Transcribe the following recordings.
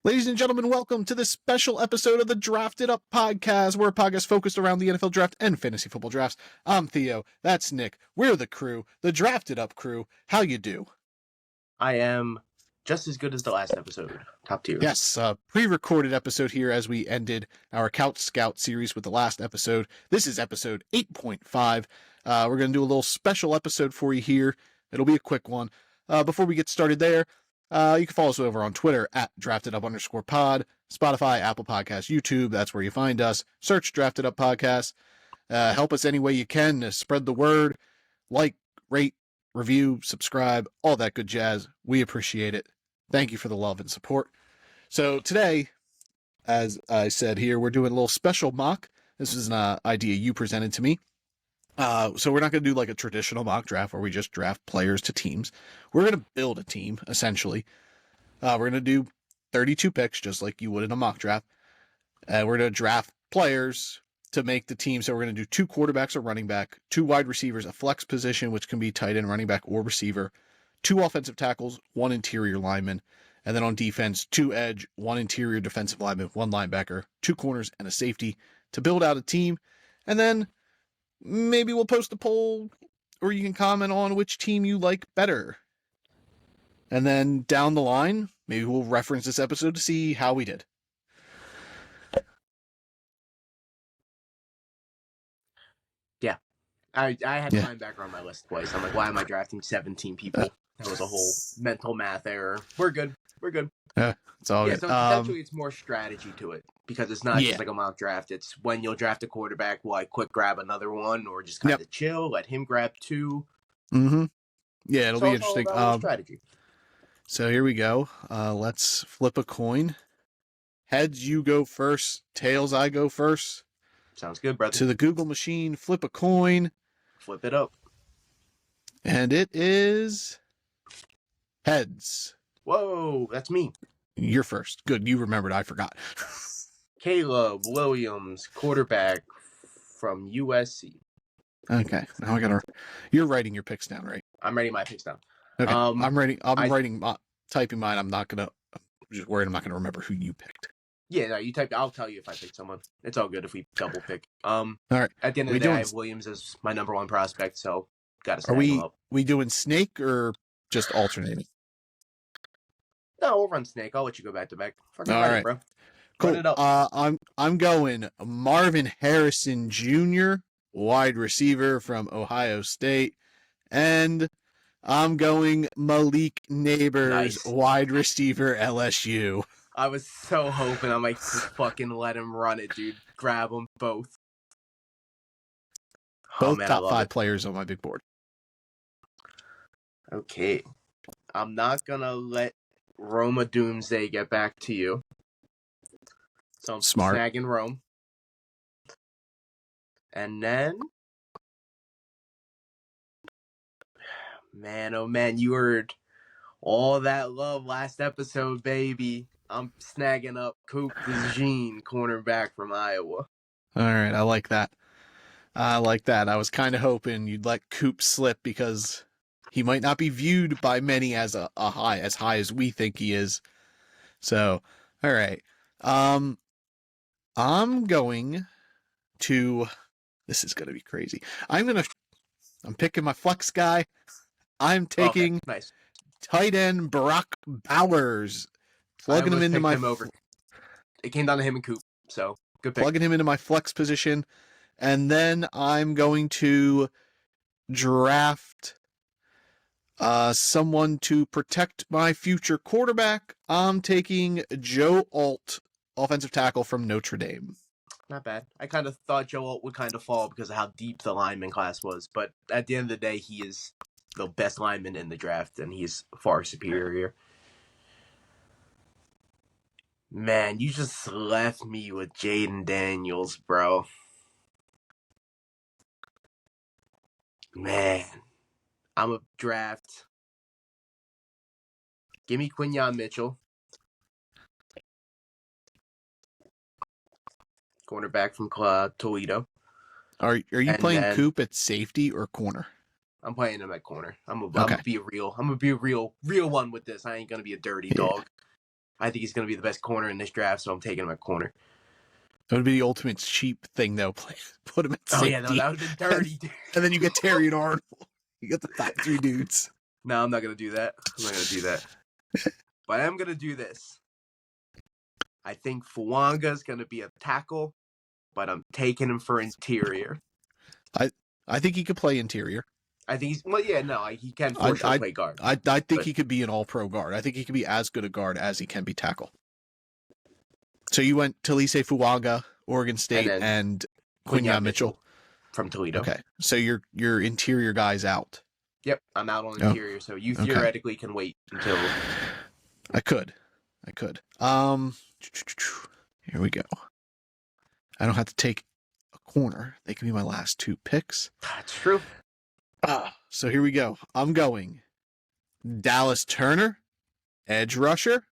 Ladies and gentlemen, welcome to this special episode of the Drafted Up Podcast. We're a podcast focused around the NFL draft and fantasy football drafts. I'm Theo. That's Nick. We're the crew, the Drafted Up crew. How you do? I am just as good as the last episode. Top tier. Yes, pre-recorded episode here as we ended our Couch Scout series with the last episode. This is episode 8.5. We're going to do a little special episode for you here. It'll be a quick one. Before we get started there, you can follow us over on Twitter at DraftedUp_pod, Spotify, Apple Podcasts, YouTube. That's where you find us. Search Drafted Up Podcast. Help us any way you can to spread the word. Like, rate, review, subscribe, all that good jazz. We appreciate it. Thank you for the love and support. So today, as I said here, we're doing a little special mock. This is an idea you presented to me. So we're not going to do like a traditional mock draft where we just draft players to teams. We're going to build a team, essentially. We're going to do 32 picks, just like you would in a mock draft. We're going to draft players to make the team. So we're going to do 2 quarterbacks or running back, 2 wide receivers, a flex position, which can be tight end, running back, or receiver, 2 offensive tackles, 1 interior lineman, and then on defense, 2 edge, 1 interior defensive lineman, 1 linebacker, 2 corners, and a safety to build out a team. And then maybe we'll post a poll, or you can comment on which team you like better. And then down the line, maybe we'll reference this episode to see how we did. Yeah. I had linebacker on my list twice. I'm like, why am I drafting 17 people? That was a whole mental math error. We're good. It's all good. So essentially it's more strategy to it, because it's not just like a mock draft. It's when you'll draft a quarterback, will I quick grab another one, or just kind of chill, let him grab 2? Mm-hmm. Yeah, it'll be interesting. Strategy. So here we go. Let's flip a coin. Heads, you go first. Tails, I go first. Sounds good, brother. To the Google machine, flip a coin. Flip it up. And it is heads. Whoa, that's me. You're first. Good, you remembered. I forgot. Caleb Williams, quarterback from USC. Okay, now I gotta. You're writing your picks down, right? I'm writing my picks down. Okay, typing mine. I'm just worried I'm not gonna remember who you picked. Yeah, no, you type. I'll tell you if I pick someone. It's all good if we double pick. All right. At the end of the day, I have Williams as my number 1 prospect, so gotta snag him up. We doing snake or just alternating? No, we'll run snake. I'll let you go back to back. All right, bro. Cool. Run it up. I'm going Marvin Harrison Jr., wide receiver from Ohio State, and I'm going Malik Neighbors, wide receiver LSU. I was so hoping I might just fucking let him run it, dude. Grab them both. Both top 5 players on my big board. Okay. I'm not going to let Roma Doomsday get back to you. So I'm snagging Rome. And then, man, oh man, you heard all that love last episode, baby. I'm snagging up Coop DeJean, cornerback from Iowa. All right, I like that. I was kind of hoping you'd let Coop slip because he might not be viewed by many as as high as we think he is. So, all right. I'm going to. This is going to be crazy. I'm picking my flex guy. I'm taking tight end Brock Bowers. Plugging him into my. It came down to him and Coop, so good pick. Plugging him into my flex position. And then I'm going to draft someone to protect my future quarterback. I'm taking Joe Alt, offensive tackle from Notre Dame. Not bad. I kind of thought Joe Alt would kind of fall because of how deep the lineman class was, but at the end of the day, he is the best lineman in the draft, and he's far superior. Man, you just left me with Jaden Daniels, bro. Man, I'm a draft. Give me Quinyon Mitchell. Cornerback from Toledo. Are you playing Coop at safety or corner? I'm playing him at corner. I'm gonna be a real one with this. I ain't gonna be a dirty dog. I think he's going to be the best corner in this draft, so I'm taking him at corner. It would be the ultimate cheap thing, though. Put him at Oh, safety. yeah, no, that would have been dirty, dude. And then you get Terry and Arnold. You get the top 3 dudes. No, I'm not going to do that. I'm not going to do that. But I am going to do this. I think Fuanga's going to be a tackle, but I'm taking him for interior. I think he could play interior. I think he's... Well, yeah, no, he can for sure play guard. I think he could be an all-pro guard. I think he could be as good a guard as he can be tackle. So you went Talise Fuanga, Oregon State, and Quinyon Mitchell. From Toledo. Okay, so your interior guy's out. Yep, I'm out on interior, so you theoretically can wait until... I could. Here we go. I don't have to take a corner. They can be my last 2 picks. That's true. So here we go. I'm going Dallas Turner, edge rusher.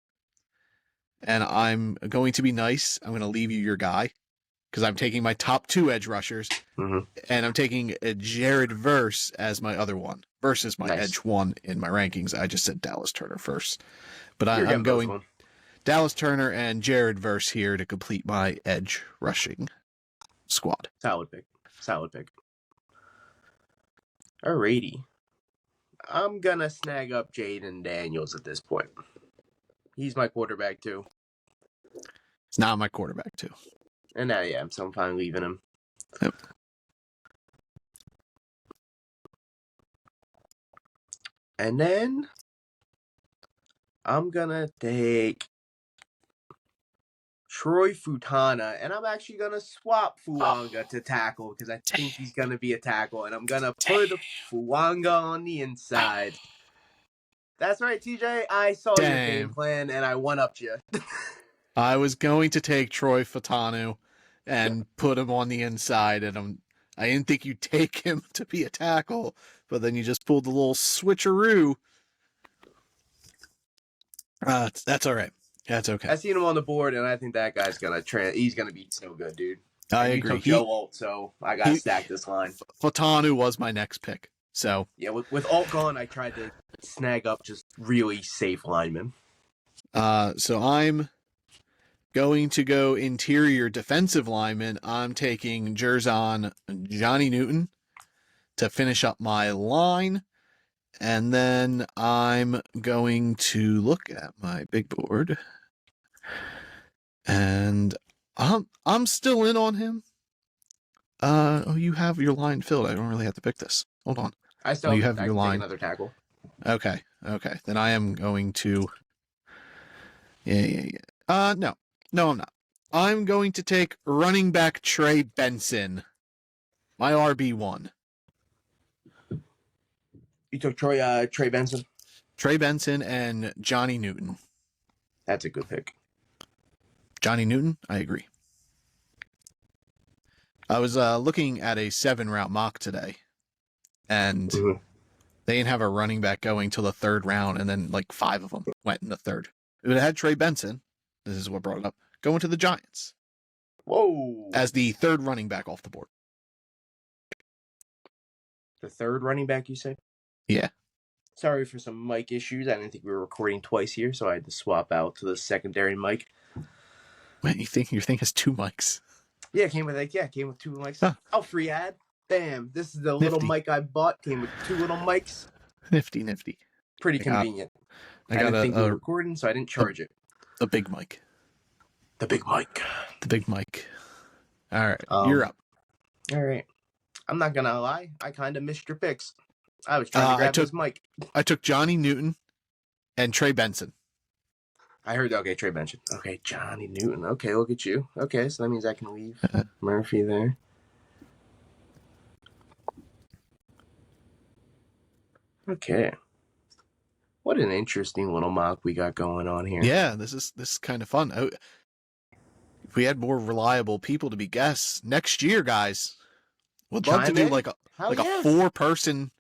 And I'm going to be nice. I'm going to leave you your guy because I'm taking my top 2 edge rushers. Mm-hmm. And I'm taking Jared Verse as my other one. Verse is my edge 1 in my rankings. I just said Dallas Turner first. But I'm going Dallas Turner and Jared Verse here to complete my edge rushing squad. Solid pick. Alrighty. I'm going to snag up Jaden Daniels at this point. He's my quarterback, too. It's not my quarterback, too. And now, yeah, so I'm fine leaving him. Yep. And then I'm going to take Troy Futana, and I'm actually going to swap Fuanga to tackle because I think he's going to be a tackle, and I'm going to put Fuanga on the inside. That's right, TJ. I saw your game plan, and I one-upped you. I was going to take Troy Fatanu and put him on the inside, and I didn't think you'd take him to be a tackle, but then you just pulled the little switcheroo. That's all right. That's okay. I seen him on the board, and I think that guy's gonna he's gonna be so good, dude. I agree. You took Joe Alt, so I got to stack this line. Fatanu was my next pick. So yeah, with Alt gone, I tried to snag up just really safe linemen. So I'm going to go interior defensive lineman. I'm taking Jerzon Johnny Newton to finish up my line. And then I'm going to look at my big board. And I'm still in on him. You have your line filled. I don't really have to pick this. Hold on. I still have your line. Another tackle. Okay. Then I am going to. Yeah. No, I'm not. I'm going to take running back Trey Benson, my RB1. You took Trey Benson? Trey Benson and Johnny Newton. That's a good pick. Johnny Newton, I agree. I was looking at a 7-route mock today, and they didn't have a running back going till the 3rd round, and then like 5 of them went in the 3rd. If it had Trey Benson, this is what brought it up, going to the Giants. Whoa. As the 3rd running back off the board. The 3rd running back, you say? Yeah. Sorry for some mic issues. I didn't think we were recording twice here, so I had to swap out to the secondary mic. Wait, your thing has 2 mics? Yeah, came with 2 mics. Huh. Oh, free ad. Bam. This is the little mic I bought. Came with 2 little mics. Nifty. Pretty convenient. I didn't think we were recording, so I didn't charge it. The big mic. The big mic. All right, you're up. All right. I'm not going to lie. I kind of missed your picks. I was trying to grab this mic. I took Johnny Newton and Trey Benson. I heard, Trey Benson. Okay, Johnny Newton. Okay, look at you. Okay, so that means I can leave Murphy there. Okay. What an interesting little mock we got going on here. Yeah, this is kind of fun. If we had more reliable people to be guests next year, guys, would love to do like a 4-person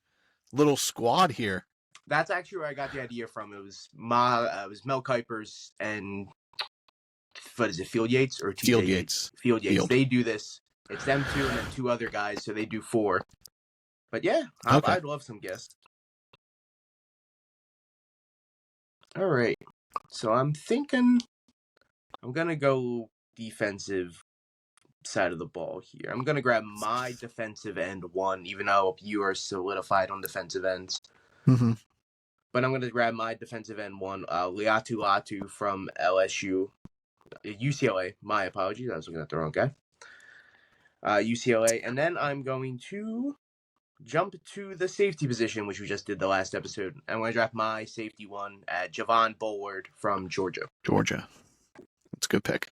little squad here. That's actually where I got the idea from. It was Mel Kuypers and what is it, Field Yates or Field Yates? Field Yates. They do this. It's them 2 and then 2 other guys, so they do 4. But yeah, I'd love some guests. All right. So I'm thinking I'm going to go defensive side of the ball here. I'm going to grab my defensive end one, even though you are solidified on defensive ends. Mm-hmm. But I'm going to grab my defensive end one, Liatu Latu from LSU. UCLA. My apologies. I was looking at the wrong guy. UCLA. And then I'm going to jump to the safety position, which we just did the last episode. I'm going to draft my safety one at Javon Bullard from Georgia. Georgia. That's a good pick.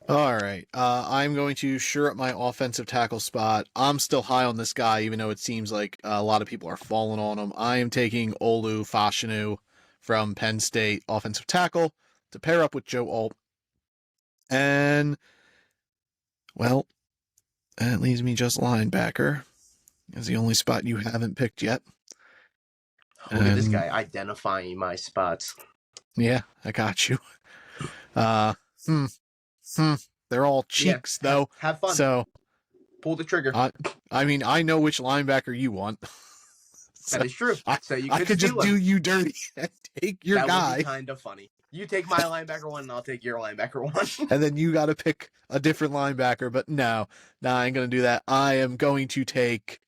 All right. I'm going to sure up my offensive tackle spot. I'm still high on this guy, even though it seems like a lot of people are falling on him. I am taking Olu Fashanu from Penn State, offensive tackle, to pair up with Joe Alt. And, well, that leaves me just linebacker. Is the only spot you haven't picked yet. Look at this guy identifying my spots. Yeah, I got you. They're all cheeks, though. Have fun. So pull the trigger. I mean, I know which linebacker you want. That is true. So you could just do you dirty and take your guy. That would be kind of funny. You take my linebacker one, and I'll take your linebacker one. And then you got to pick a different linebacker. But no, I ain't going to do that. I am going to take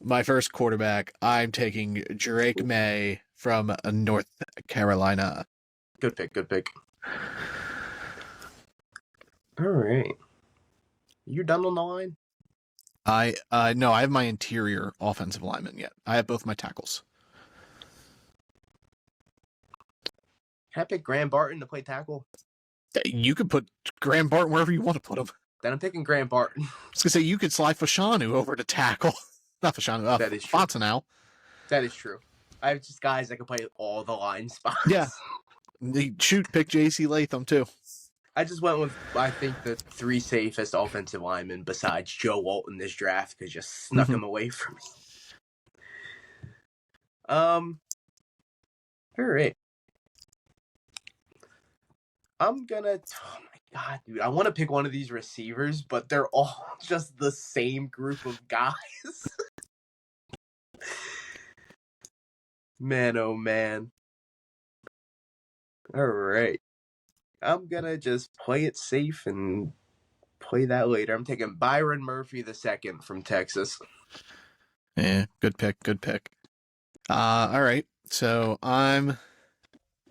my first quarterback. I'm taking Drake May from North Carolina. Good pick. All right. You done on the line? No, I have my interior offensive lineman yet. I have both my tackles. Can I pick Graham Barton to play tackle? You could put Graham Barton wherever you want to put him. Then I'm picking Graham Barton. I was going to say, you could slide Fashanu over to tackle. Not Fashanu, that is true. Fontanelle. That is true. I have just guys that can play all the line spots. Yeah. Pick J.C. Latham, too. I just went with, I think, the three safest offensive linemen besides Joe Alt in this draft because just snuck him away from me. All right. I'm gonna. Oh my god, dude! I want to pick one of these receivers, but they're all just the same group of guys. Man, oh man. All right. I'm gonna just play it safe and play that later. I'm taking Byron Murphy II from Texas. Yeah, good pick. All right. So I'm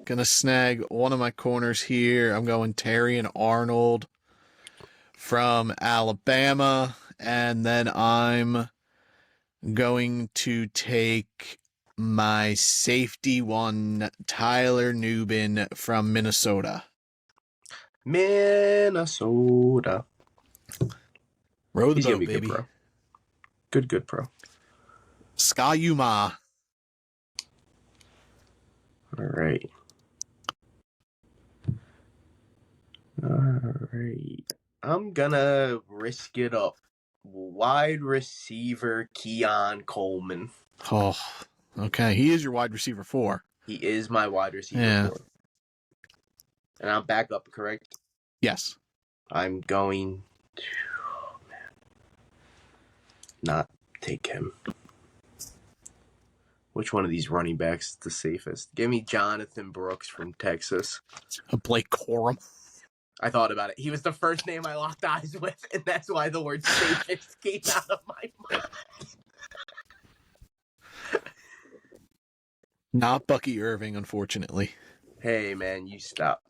gonna snag one of my corners here. I'm going Terry and Arnold from Alabama, and then I'm going to take my safety one, Tyler Nubin from Minnesota. Row the boat, baby. Good pro. Skyuma. All right. I'm gonna risk it up. Wide receiver Keon Coleman. Oh, okay. He is your wide receiver 4. He is my wide receiver 4. And I'm back up, correct? Yes. I'm going to not take him. Which one of these running backs is the safest? Give me Jonathan Brooks from Texas. Blake Corum. I thought about it. He was the first name I locked eyes with, and that's why the word safest came out of my mind. Not Bucky Irving, unfortunately. Hey, man, you stop.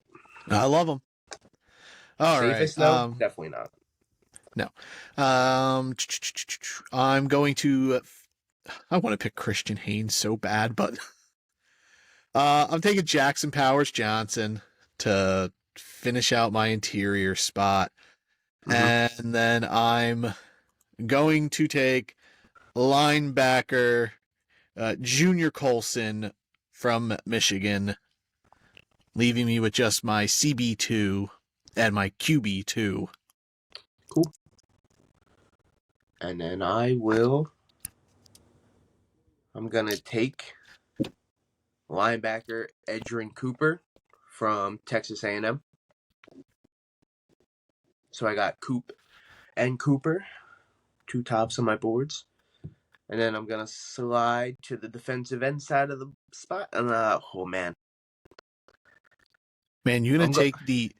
I love him. All safest, right. though? Definitely not. No. I'm going to... I want to pick Christian Haynes so bad, but... I'm taking Jackson Powers Johnson to finish out my interior spot. And then I'm going to take linebacker Junior Colson from Michigan, leaving me with just my CB2 and my QB2. Cool. And then I'm going to take linebacker Edgerrin Cooper from Texas A&M. So I got Coop and Cooper, 2 tops on my boards. And then I'm going to slide to the defensive end side of the spot. And, oh, man. Man, you gonna I'm go- take the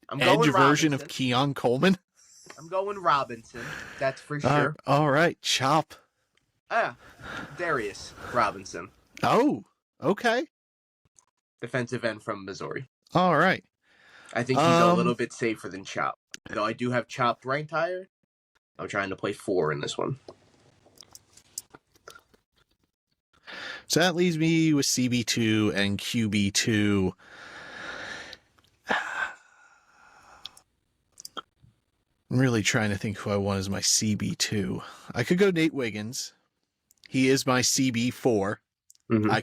I'm edge going version of Robinson. Keon Coleman? I'm going Robinson. That's for sure. All right, chop. Darius Robinson, Oh, okay. defensive end from Missouri. All right. I think he's a little bit safer than Chop. Though I do have Chop ranked higher. I'm trying to play 4 in this one. So that leaves me with CB2 and QB2. I'm really trying to think who I want as my CB2. I could go Nate Wiggins. He is my CB4. Mm-hmm. I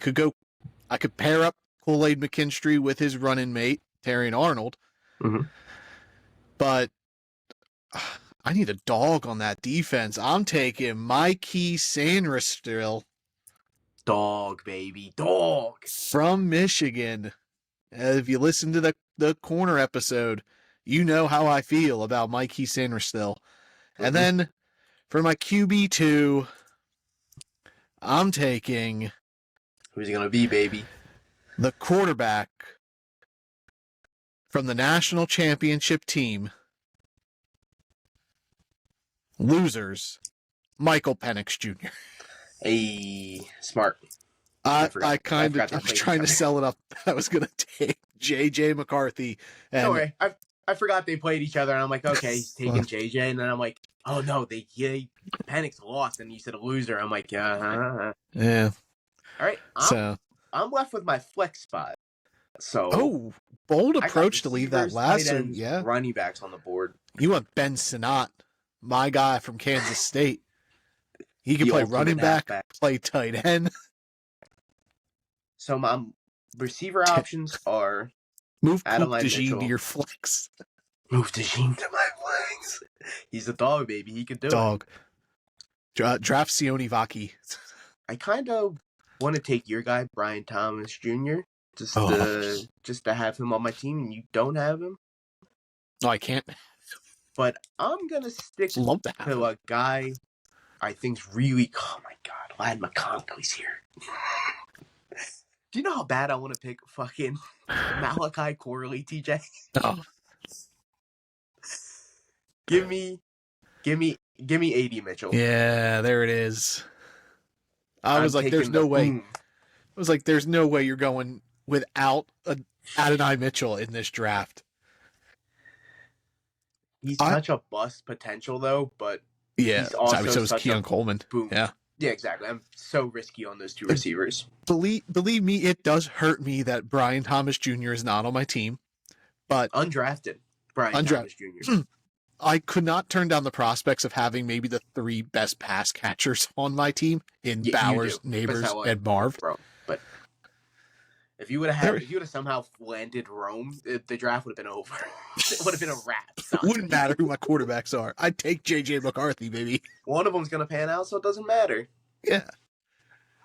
could pair up Kool-Aid McKinstry with his running mate, Terrion Arnold. Mm-hmm. But I need a dog on that defense. I'm taking Mikey Sanderstill. Dog, baby. Dog. From Michigan. If you listen to the corner episode, you know how I feel about Mikey Sanderstill. Mm-hmm. And then for my QB2, I'm taking... Who's he going to be, baby? The quarterback from the national championship team. Losers, Michael Penix Jr. Hey, smart. I was trying to sell it up. I was going to take JJ McCarthy. And no way. I forgot they played each other, and I'm like, okay, he's taking JJ, and then I'm like, oh no, Penix lost, and you said a loser. I'm like, yeah. All right, I'm left with my flex spot. So bold approach to leave that last. Running backs on the board. You want Ben Sinnott, my guy from Kansas State. He can play running back, play tight end. So my receiver options are move DeJean to your flex. Move DeJean to my flex. He's a dog, baby. He could do it. Draft Sione Vaki. I kind of want to take your guy, Brian Thomas Jr., just to have him on my team, and you don't have him. No, I can't. But I'm gonna stick to a guy I think's really. Oh my God, Lad McConkey's here. Do you know how bad I want to pick fucking Malachi Corley, TJ? Oh. Give me AD Mitchell. Yeah, there it is. I was like, there's no way. I was like, there's no way you're going without Adonai Mitchell in this draft. He's such a bust potential, though, but he's also so is Keon Coleman. Boom. Yeah, exactly. I'm so risky on those two receivers. Believe me, it does hurt me that Brian Thomas Jr. is not on my team. But undrafted Thomas Jr. I could not turn down the prospects of having maybe the 3 best pass catchers on my team in Bowers, Neighbors, and Marv. Bro, but if you would have somehow landed Rome, the draft would have been over. It would have been a wrap. It wouldn't matter who my quarterbacks are. I'd take JJ McCarthy, baby. One of them's gonna pan out, so it doesn't matter. Yeah.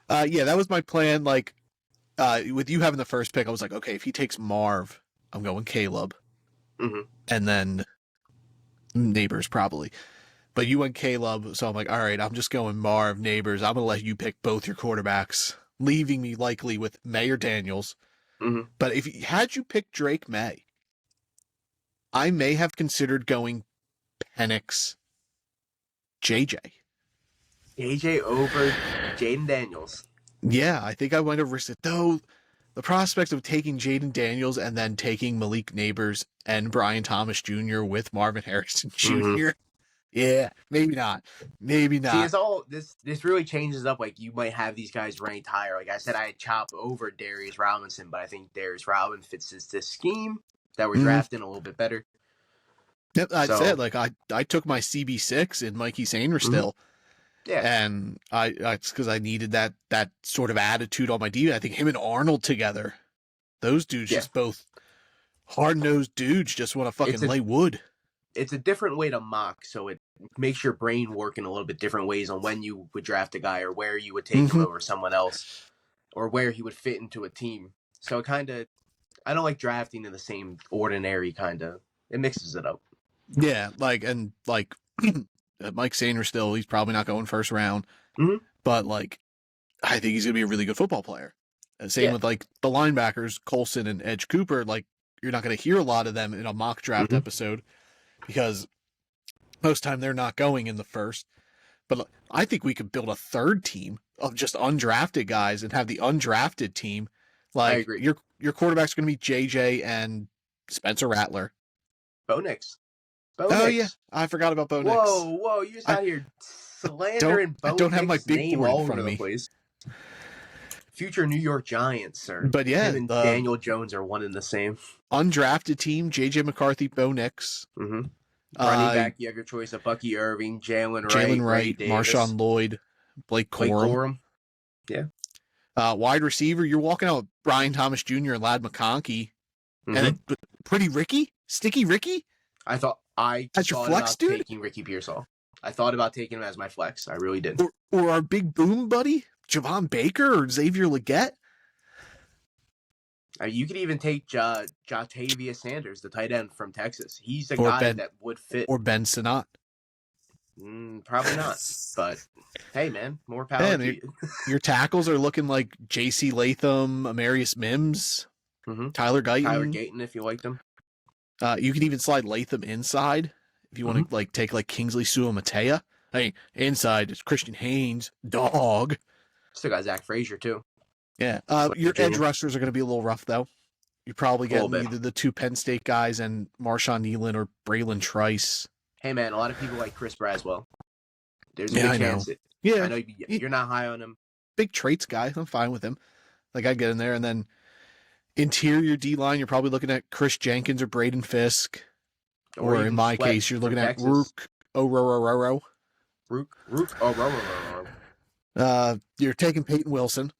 That was my plan. Like, with you having the first pick, I was like, okay, if he takes Marv, I'm going Caleb. Mm-hmm. And then Neighbors probably. But you went Caleb, so I'm like, all right, I'm just going Marv, Neighbors. I'm going to let you pick both your quarterbacks, leaving me likely with May or Daniels. Mm-hmm. But had you picked Drake May, I may have considered going Penix, JJ. JJ over Jaden Daniels. Yeah, I think I might have risked it. Though, the prospect of taking Jaden Daniels and then taking Malik Neighbors and Brian Thomas Jr. with Marvin Harrison Jr. Mm-hmm. Yeah, maybe not. Maybe not. See, it's all this really changes up. Like, you might have these guys ranked higher. Like I said, I had Chop over Darius Robinson, but I think Darius Robinson fits this scheme that we're drafting a little bit better. Yep, I said, like, I took my CB6 in Mikey Sainer still. Yeah. And it's because I needed that sort of attitude on my defense. I think him and Arnold together, those dudes just both hard-nosed dudes just want to fucking lay wood. It's a different way to mock, so it makes your brain work in a little bit different ways on when you would draft a guy or where you would take him over someone else or where he would fit into a team. So it kind of, I don't like drafting in the same ordinary kind of, it mixes it up. Yeah, Mike Sainer still, he's probably not going first round, but like, I think he's going to be a really good football player. And same with like the linebackers, Colson and Edge Cooper. Like, you're not going to hear a lot of them in a mock draft episode because most time they're not going in the first. But I think we could build a third team of just undrafted guys and have the undrafted team. I Like agree. your quarterback's going to be JJ and Spencer Rattler. Bo Nix. Oh yeah, I forgot about Bo Nix. Whoa, you're just out here slandering Bo I don't have my Nix's big name board in all front over of the me. place. Future New York Giants, sir. But yeah, him and Daniel Jones are one and the same. Undrafted team: JJ McCarthy, Bo Nix. Mm-hmm. Running back, you have your choice of Bucky Irving, Jalen Wright, Marshawn Lloyd, Blake Corum. Yeah. Wide receiver, you're walking out with Brian Thomas Jr. and Ladd McConkey. And pretty Sticky Ricky? I thought about taking Ricky Pearsall. I thought about taking him as my flex. I really did. Or our big boom buddy, Javon Baker or Xavier Legette. You could even take Jatavius Sanders, the tight end from Texas. He's a guy that would fit. Or Ben Sinnott. Probably not. But hey, man, more power to you. Your tackles are looking like J.C. Latham, Amarius Mims, Tyler Guyton. If you like them. You can even slide Latham inside if you want to take Kingsley Suamatea. Hey, inside is Christian Haynes, dog. Still got Zach Frazier too. Yeah. Your edge rushers are going to be a little rough though. You're probably getting either the two Penn State guys and Marshawn Nealon or Braylon Trice. Hey man, a lot of people like Chris Braswell. There's a good chance. I know you're not high on him. Big traits guy. I'm fine with him. Like I get in there, and then interior D line, you're probably looking at Chris Jenkins or Braden Fisk, or in my case, you're looking at Rook Orororo. Rook Orororo. You're taking Peyton Wilson.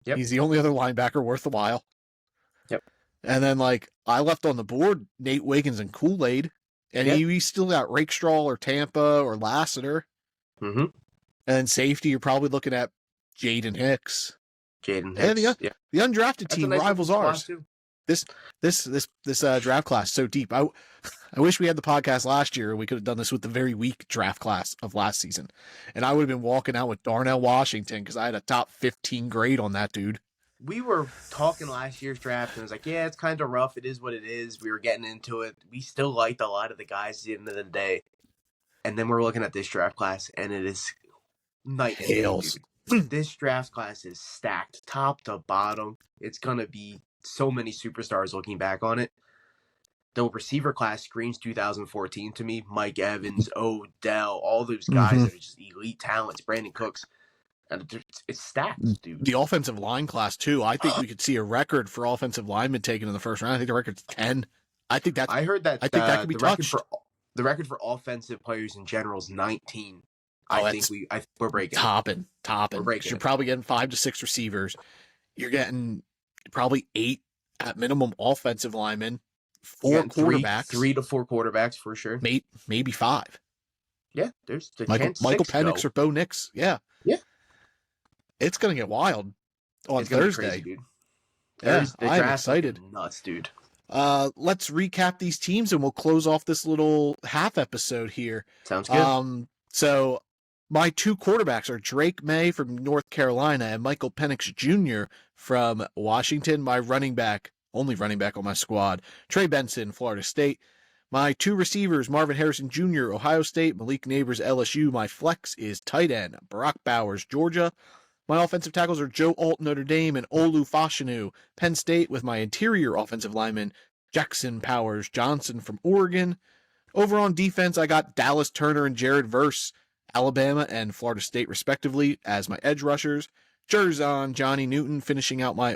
Yep. He's the only other linebacker worth the while. Yep. And then I left on the board Nate Wiggins and Kool-Aid. And he still got Rakestraw or Tampa or Lassiter. Mm-hmm. And then safety, you're probably looking at Jaden Hicks. And the undrafted team rivals ours. This draft class so deep. I wish we had the podcast last year. We could have done this with the very weak draft class of last season, and I would have been walking out with Darnell Washington because I had a top 15 grade on that dude. We were talking last year's draft, and it was like, yeah, it's kind of rough. It is what it is. We were getting into it. We still liked a lot of the guys at the end of the day. And then we're looking at this draft class, and it is night and day. This draft class is stacked top to bottom. It's going to be so many superstars looking back on it. The receiver class screams 2014 to me. Mike Evans, Odell, all those guys that are just elite talents. Brandon Cooks. And it's stacked, dude. The offensive line class, too. I think we could see a record for offensive linemen taken in the first round. I think the record's 10. I heard that. I think that could be touched. The record for offensive players in general is 19. I think we're breaking. Topping. We're breaking. You're probably getting 5 to 6 receivers. You're getting probably 8 at minimum offensive linemen. 4 quarterbacks. 3 to 4 quarterbacks for sure. Maybe 5. Yeah, there's the Michael Penix or Bo Nix. Yeah. Yeah. It's going to get wild on Thursday. Crazy, dude. Yeah, I'm excited. Nuts, dude. Let's recap these teams and we'll close off this little half episode here. Sounds good. So my 2 quarterbacks are Drake May from North Carolina and Michael Penix Jr. from Washington. My only running back on my squad, Trey Benson, Florida State. My 2 receivers, Marvin Harrison Jr., Ohio State, Malik Neighbors, LSU. My flex is tight end, Brock Bowers, Georgia. My offensive tackles are Joe Alt, Notre Dame, and Olu Fashanu, Penn State, with my interior offensive lineman, Jackson Powers Johnson from Oregon. Over on defense, I got Dallas Turner and Jared Verse, Alabama and Florida State, respectively, as my edge rushers. Jerzon Johnny Newton finishing out my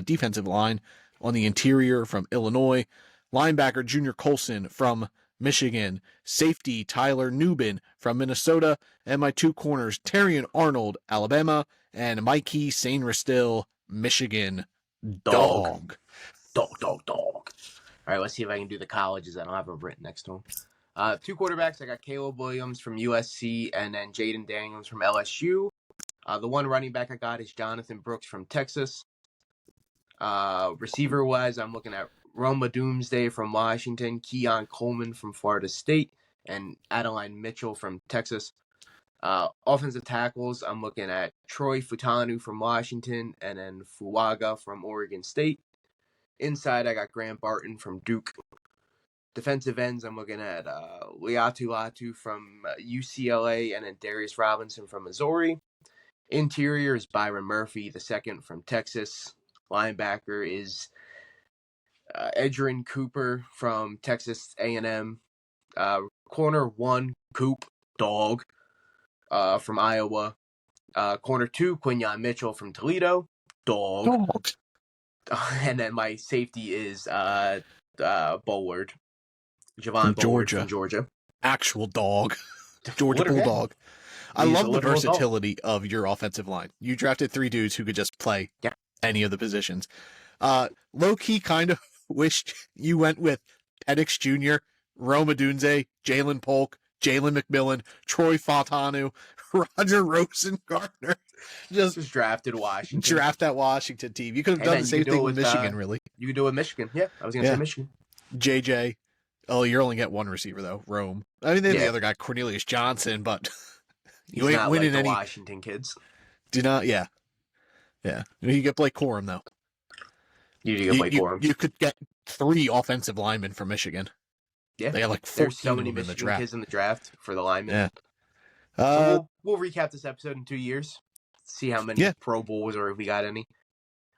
defensive line on the interior from Illinois. Linebacker Junior Colson from Michigan. Safety Tyler Nubin from Minnesota. And my 2 corners, Terrion Arnold, Alabama, and Mikey Sainristil, Michigan. Dog. All right, let's see if I can do the colleges. I don't have them written next to them. 2 quarterbacks. I got Caleb Williams from USC and then Jaden Daniels from LSU. The 1 running back I got is Jonathan Brooks from Texas. Receiver-wise, I'm looking at Roma Doomsday from Washington, Keon Coleman from Florida State, and Adeline Mitchell from Texas. Offensive tackles, I'm looking at Troy Futanu from Washington, and then Fuaga from Oregon State. Inside, I got Grant Barton from Duke. Defensive ends, I'm looking at Liatu Latu from UCLA and then Darius Robinson from Missouri. Interior is Byron Murphy, the second from Texas. Linebacker is Edgerrin Cooper from Texas A&M. Corner 1, Coop, dog, from Iowa. Corner 2, Quinyon Mitchell from Toledo, dog. And then my safety is Bullard. Javon Bullard from Georgia. Actual dog. Georgia Bulldog. I love the versatility of your offensive line. You drafted 3 dudes who could just play any of the positions. Low-key kind of wished you went with Penix Jr., Rome Odunze, Jalen Polk, Jalen McMillan, Troy Fontanu, Roger Rosengartner. Just drafted Washington. Draft that Washington team. You could have done the same thing with Michigan, really. You could do it with Michigan. Yeah, I was going to say Michigan. JJ. Oh, you're only get one receiver, though. Rome. I mean, then the other guy, Cornelius Johnson, but you ain't winning like the Washington kids. Do not, yeah. You get Blake Corum, though. You do get Blake Corum. You could get 3 offensive linemen from Michigan. Yeah. They got like 14 so many Michigan kids in the draft for the linemen. Yeah. So we'll recap this episode in 2 years. See how many Pro Bowls or if we got any.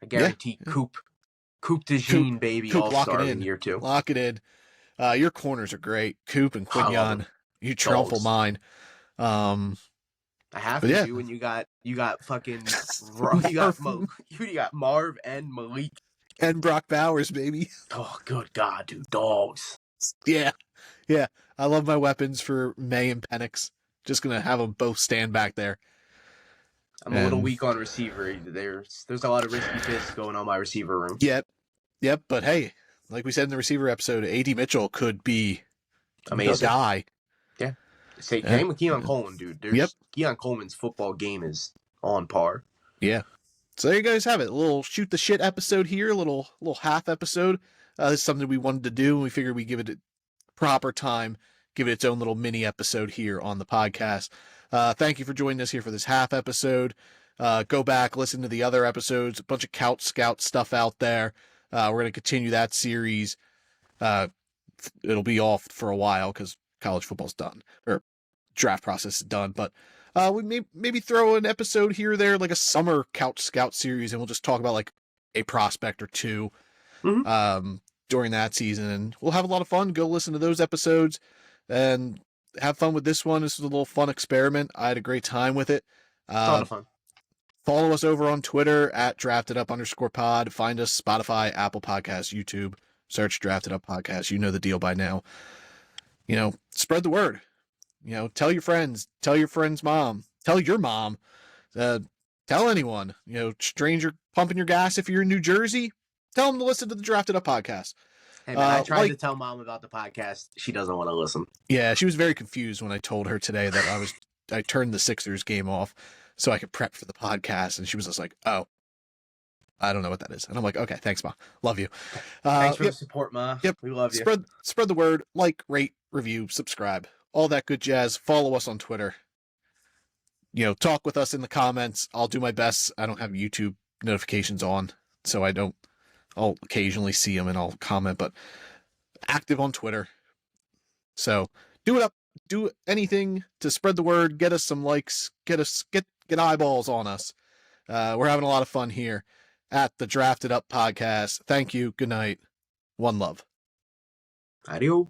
I guarantee Coop DeJean, baby, all-star in year 2. Lock it in. Your corners are great. Coop and Quinyon. You trample mine. I have to when you got fucking you got Marv and Malik and Brock Bowers, baby. Oh, good God, dude, dogs. Yeah. I love my weapons for May and Penix. Just gonna have them both stand back there. I'm a little weak on receiver. There's a lot of risky picks going on my receiver room. Yep. But hey, like we said in the receiver episode, A.D. Mitchell could be amazing. The guy. Yeah. Same with Keon Coleman, dude. Keon Coleman's football game is on par. Yeah. So there you guys have it. A little shoot the shit episode here, a little half episode. This is something we wanted to do, and we figured we'd give it a proper time, give it its own little mini episode here on the podcast. Thank you for joining us here for this half episode. Go back, listen to the other episodes, a bunch of Couch Scout stuff out there. We're going to continue that series. It'll be off for a while because college football's done, or draft process is done, but we may maybe throw an episode here or there, like a summer Couch Scout series, and we'll just talk about like a prospect or two during that season, and we'll have a lot of fun. Go listen to those episodes and have fun with this one. This was a little fun experiment. I had a great time with it. A lot of fun. Follow us over on Twitter at @DraftedUp_pod. Find us Spotify, Apple Podcasts, YouTube. Search Drafted Up Podcast. You know the deal by now. Spread the word. Tell your friends. Tell your friend's mom. Tell your mom. Tell anyone. Stranger pumping your gas if you're in New Jersey. Tell them to listen to the Drafted Up Podcast. Hey man, I tried to tell mom about the podcast. She doesn't want to listen. Yeah, she was very confused when I told her today that I turned the Sixers game off so I could prep for the podcast, and she was just like, "Oh, I don't know what that is." And I'm like, "Okay, thanks, Ma. Love you." Thanks for the support, Ma. Yep. We love you. Spread the word. Like, rate, review, subscribe, all that good jazz. Follow us on Twitter. Talk with us in the comments. I'll do my best. I don't have YouTube notifications on, so I'll occasionally see them and I'll comment, but active on Twitter. So do anything to spread the word, get us some likes, get eyeballs on us. We're having a lot of fun here at the Drafted Up Podcast. Thank you. Good night. One love. Adios.